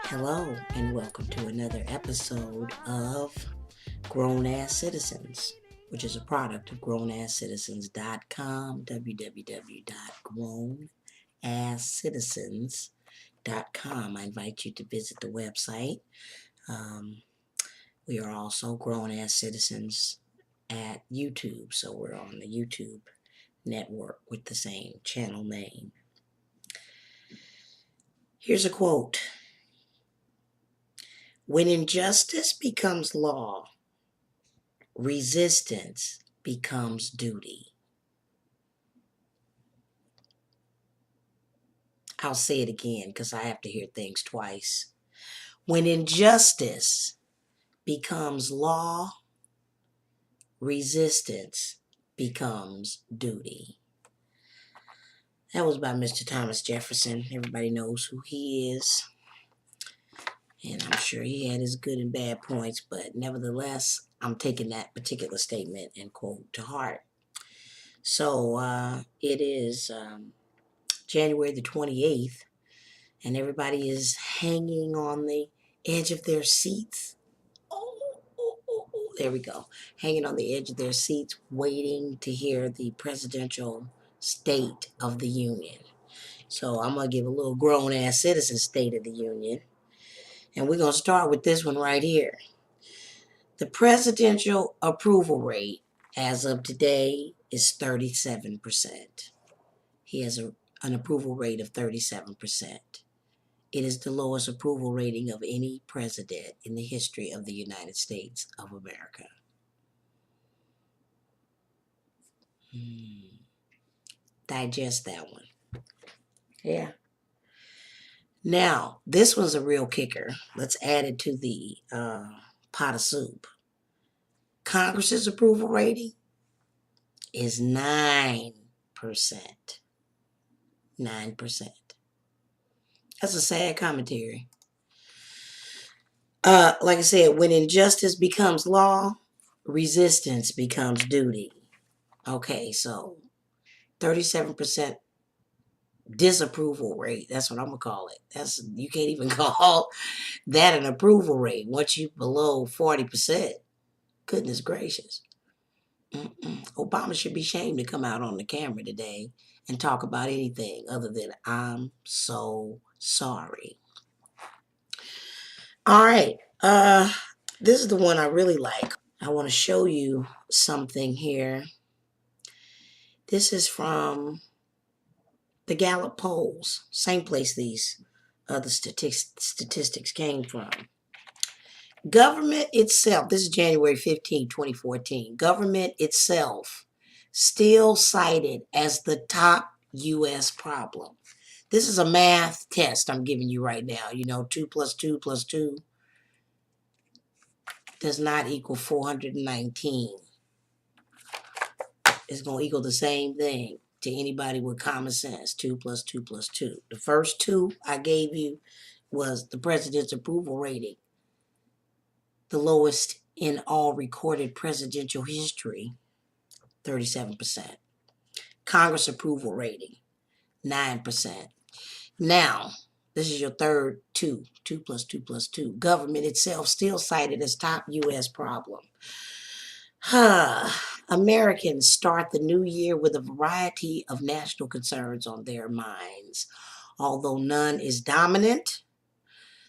Hello, and welcome to another episode of Grown Ass Citizens, which is a product of GrownAssCitizens.com, www.GrownAssCitizens.com. I invite you to visit the website. We are also Grown Ass Citizens at YouTube, so we're on the YouTube network with the same channel name. Here's a quote. When injustice becomes law, resistance becomes duty. I'll say it again because I have to hear things twice. When injustice becomes law, resistance becomes duty. That was by Mr. Thomas Jefferson. Everybody knows who he is. And I'm sure he had his good and bad points, but nevertheless, I'm taking that particular statement and quote to heart. So it is January the 28th, and everybody is hanging on the edge of their seats. There we go. Hanging on the edge of their seats, waiting to hear the presidential State of the Union. So I'm going to give a little grown-ass citizen State of the Union. And we're going to start with this one right here. The presidential approval rate as of today is 37%. He has an approval rate of 37%. It is the lowest approval rating of any president in the history of the United States of America. Digest that one. Yeah. Now, this one's a real kicker. Let's add it to the pot of soup. Congress's approval rating is 9%. 9%. That's a sad commentary. Like I said, when injustice becomes law, resistance becomes duty. Okay, so 37% disapproval rate. That's what I'm gonna call it. You can't even call that an approval rate. Once you below 40%, goodness gracious. Obama should be ashamed to come out on the camera today and talk about anything other than I'm so sorry. All right. This is the one I really like. I want to show you something here. This is from the Gallup polls. Same place these other statistics came from. Government itself, this is January 15, 2014. Government itself still cited as the top U.S. problem. This is a math test I'm giving you right now. 2 plus 2 plus 2 does not equal 419. It's going to equal the same thing to anybody with common sense. 2 plus 2 plus 2. The first two I gave you was the president's approval rating. The lowest in all recorded presidential history, 37%. Congress approval rating, 9%. Now, this is your third 2. 2 plus 2 plus 2. Government itself still cited as top U.S. problem. Americans start the new year with a variety of national concerns on their minds. Although none is dominant,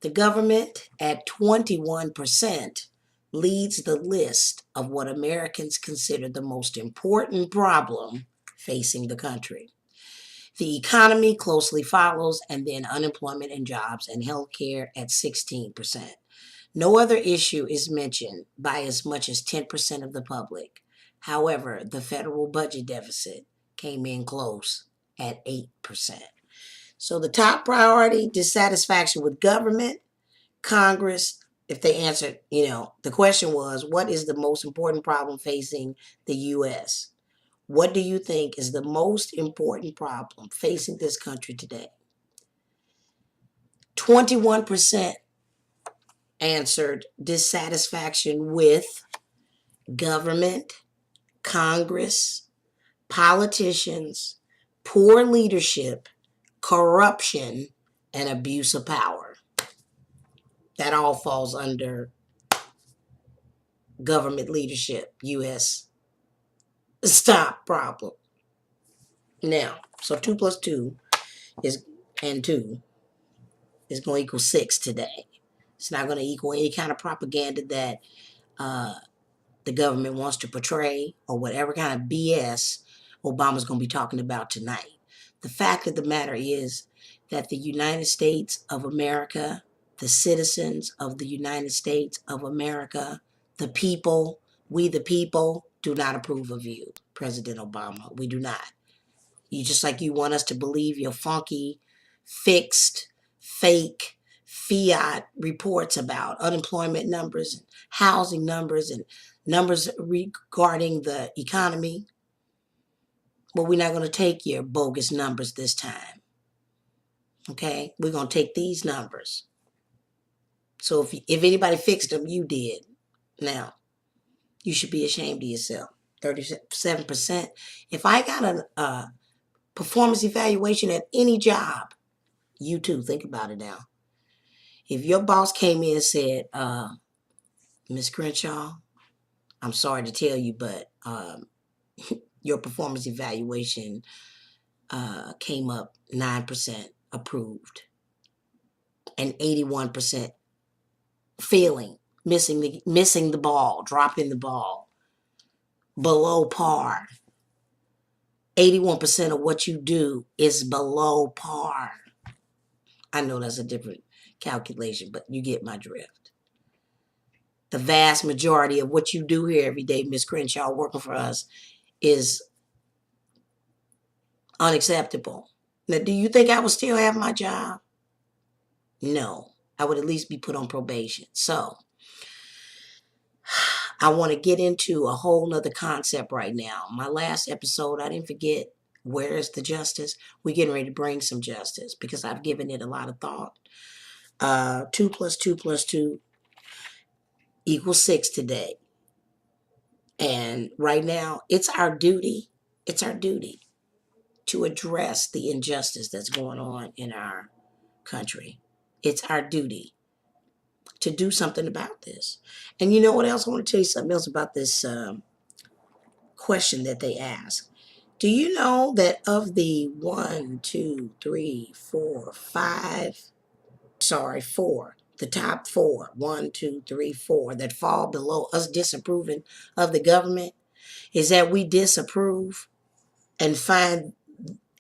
the government at 21% leads the list of what Americans consider the most important problem facing the country. The economy closely follows, and then unemployment and jobs and healthcare at 16%. No other issue is mentioned by as much as 10% of the public. However, the federal budget deficit came in close at 8%. So the top priority, dissatisfaction with government, Congress. If they answered, the question was, what is the most important problem facing the U.S.? What do you think is the most important problem facing this country today? 21% answered dissatisfaction with government, Congress, politicians, poor leadership, corruption, and abuse of power. That all falls under government leadership, U.S. Stop problem. Now, so 2 plus 2 is, and 2 is going to equal 6 today. It's not going to equal any kind of propaganda that the government wants to portray or whatever kind of BS Obama's going to be talking about tonight. The fact of the matter is that the United States of America, the citizens of the United States of America, the people, we the people, do not approve of you, President Obama. We do not. You just like you want us to believe your funky, fixed, fake, fiat reports about unemployment numbers, and housing numbers, and numbers regarding the economy. But we're not going to take your bogus numbers this time. Okay? We're going to take these numbers. So if anybody fixed them, you did. Now, you should be ashamed of yourself. 37%. If I got a performance evaluation at any job, you too, think about it now. If your boss came in and said, Miss Crenshaw, I'm sorry to tell you, but your performance evaluation came up 9% approved and 81% failing, missing the ball, dropping the ball, below par. 81% of what you do is below par. I know that's a different calculation, but you get my drift. The vast majority of what you do here every day, Miss Crenshaw, working for us, is unacceptable. Now, do you think I would still have my job? No. I would at least be put on probation. So, I want to get into a whole nother concept right now. My last episode, I didn't forget, where is the justice? We're getting ready to bring some justice because I've given it a lot of thought. 2 plus 2 plus 2 equals 6 today. And right now, it's our duty to address the injustice that's going on in our country. It's our duty to do something about this. And you know what else? I want to tell you something else about this question that they ask. Do you know that of the 4, the top 4, 1, 2, 3, 4 that fall below us disapproving of the government, is that we disapprove and find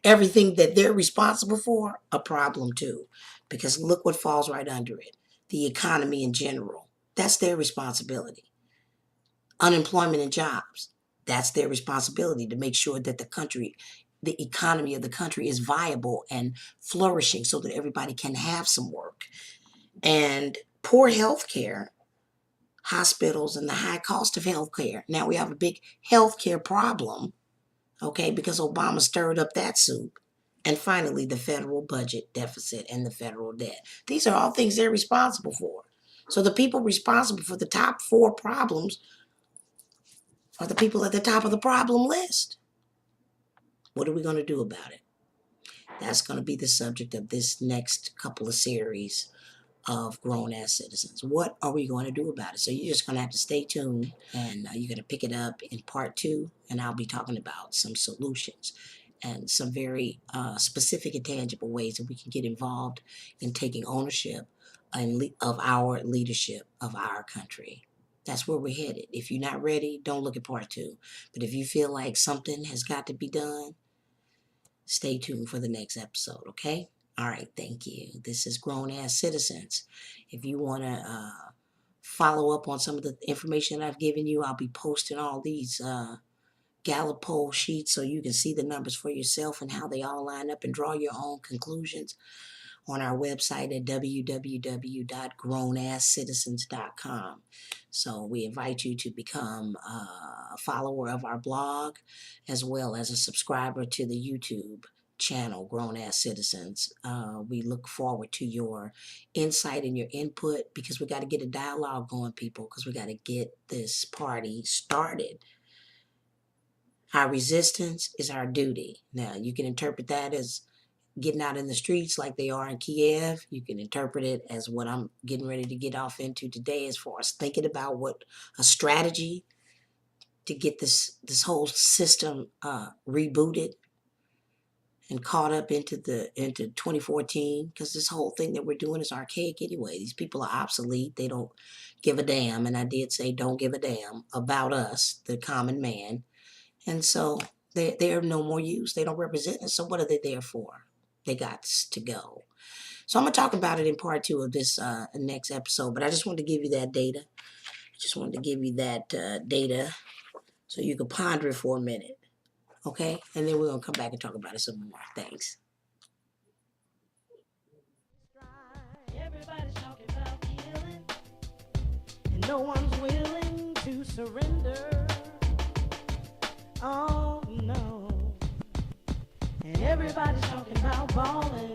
everything that they're responsible for a problem too. Because look what falls right under it. The economy in general. That's their responsibility. Unemployment and jobs. That's their responsibility to make sure that the economy of the country is viable and flourishing so that everybody can have some work. And poor health care, hospitals, and the high cost of health care. Now we have a big health care problem, okay, because Obama stirred up that soup. And finally, the federal budget deficit and the federal debt. These are all things they're responsible for. So the people responsible for the top 4 problems are the people at the top of the problem list. What are we going to do about it? That's going to be the subject of this next couple of series of Grown Ass Citizens. What are we going to do about it? So you're just going to have to stay tuned, and you're going to pick it up in part 2, and I'll be talking about some solutions and some very specific and tangible ways that we can get involved in taking ownership of our leadership of our country. That's where we're headed. If you're not ready, don't look at part 2. But if you feel like something has got to be done, stay tuned for the next episode, okay? All right, thank you. This is Grown Ass Citizens. If you want to follow up on some of the information I've given you, I'll be posting all these Gallup poll sheets so you can see the numbers for yourself and how they all line up and draw your own conclusions on our website at www.grownasscitizens.com. So we invite you to become a follower of our blog as well as a subscriber to the YouTube channel, Grown Ass Citizens. We look forward to your insight and your input because we got to get a dialogue going, people, because we got to get this party started. Our resistance is our duty. Now, you can interpret that as getting out in the streets like they are in Kiev. You can interpret it as what I'm getting ready to get off into today, as far as thinking about what a strategy to get this whole system rebooted and caught up into 2014, because this whole thing that we're doing is archaic anyway. These people are obsolete. They don't give a damn, and I did say don't give a damn about us, the common man. And so they're no more use. They don't represent us. So what are they there for? They got to go. So I'm going to talk about it in part 2 of this next episode, but I just wanted to give you that data. Just wanted to give you that data so you can ponder it for a minute. Okay? And then we're going to come back and talk about it some more. Thanks. Everybody's talking about killing, and no one's willing to surrender. Oh no. And everybody's talking about balling,